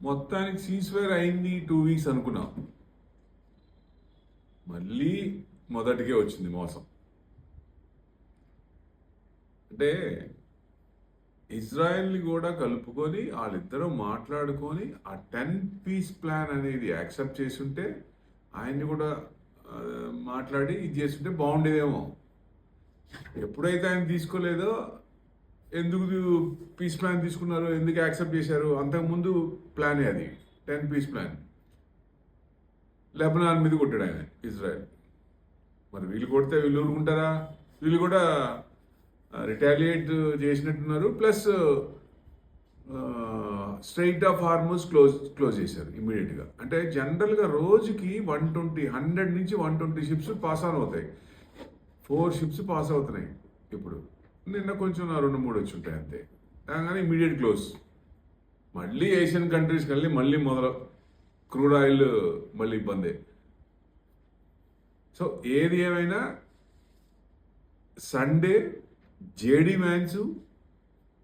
మొత్తానికి సీజ్ఫైర్ అయింది 2 వీక్స్ అనుకున్నాం. మళ్ళీ మొదటికే వచ్చింది మోసం. అంటే ఇజ్రాయెల్ని కూడా కలుపుకొని వాళ్ళిద్దరూ మాట్లాడుకొని ఆ 10 పీస్ ప్లాన్ అనేది యాక్సెప్ట్ చేసి ఉంటే ఆయన్ని కూడా మాట్లాడి ఇది చేస్తుంటే బాగుండేదేమో. ఎప్పుడైతే ఆయన తీసుకోలేదో, ఎందుకు పీస్ ప్లాన్ తీసుకున్నారు, ఎందుకు యాక్సెప్ట్ చేశారు, అంతకుముందు ప్లానే అది 10 పీస్ ప్లాన్. లెబనాన్ మీద కొట్టాడు ఆయన ఇజ్రాయెల్. మరి వీళ్ళు కొడితే వీళ్ళు ఊరుకుంటారా? వీళ్ళు కూడా రిటాలియేట్ చేసినట్టున్నారు. Plus straight of Hormuz close చేశారు ఇమీడియట్గా. అంటే జనరల్గా రోజుకి 100 నుంచి 120 షిప్స్ పాస్ ఆన్ అవుతాయి. 4 షిప్స్ పాస్ అవుతున్నాయి ఇప్పుడు. నిన్న కొంచెం 2-3 వచ్చి ఉంటాయి అంతే. కానీ ఇమీడియట్ క్లోజ్. మళ్ళీ ఏషియన్ కంట్రీస్కి వెళ్ళి మళ్ళీ మొదలు క్రూడ్ ఆయిల్ మళ్ళీ ఇబ్బందే. సో ఏది ఏమైనా సండే జేడీ మ్యాన్స్,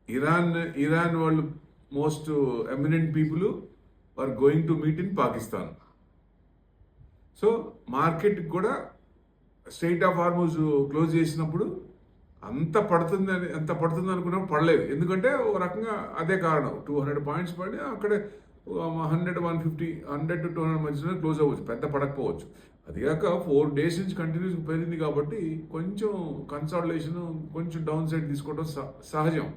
ఇరాన్ వాళ్ళు most eminent people are going to meet in Pakistan. So మార్కెట్కి కూడా స్ట్రైట్ ఆఫ్ హార్మోస్ క్లోజ్ చేసినప్పుడు అంత పడుతుంది అనుకున్నప్పుడు పడలేదు. ఎందుకంటే ఒక రకంగా అదే కారణం. 200 పాయింట్స్ పడి అక్కడే 100, 150, 100 to 200 మధ్యలో క్లోజ్ అవ్వచ్చు, పెద్ద పడకపోవచ్చు. అదిగాక 4 days నుంచి కంటిన్యూస్ పెరిగింది కాబట్టి కొంచెం కన్సాలిడేషన్, కొంచెం డౌన్ సైడ్ తీసుకోవడం సహజం.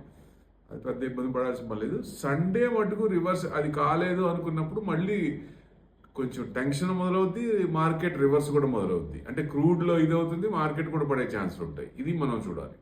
అది పెద్ద ఇబ్బంది పడాల్సిన పర్లేదు. సండే మటుకు రివర్స్, అది కాలేదు అనుకున్నప్పుడు మళ్ళీ కొంచెం టెన్షన్ మొదలవుద్ది, మార్కెట్ రివర్స్ కూడా మొదలవుద్ది. అంటే క్రూడ్లో ఇది అవుతుంది, మార్కెట్ కూడా పడే ఛాన్సులు ఉంటాయి. ఇది మనం చూడాలి.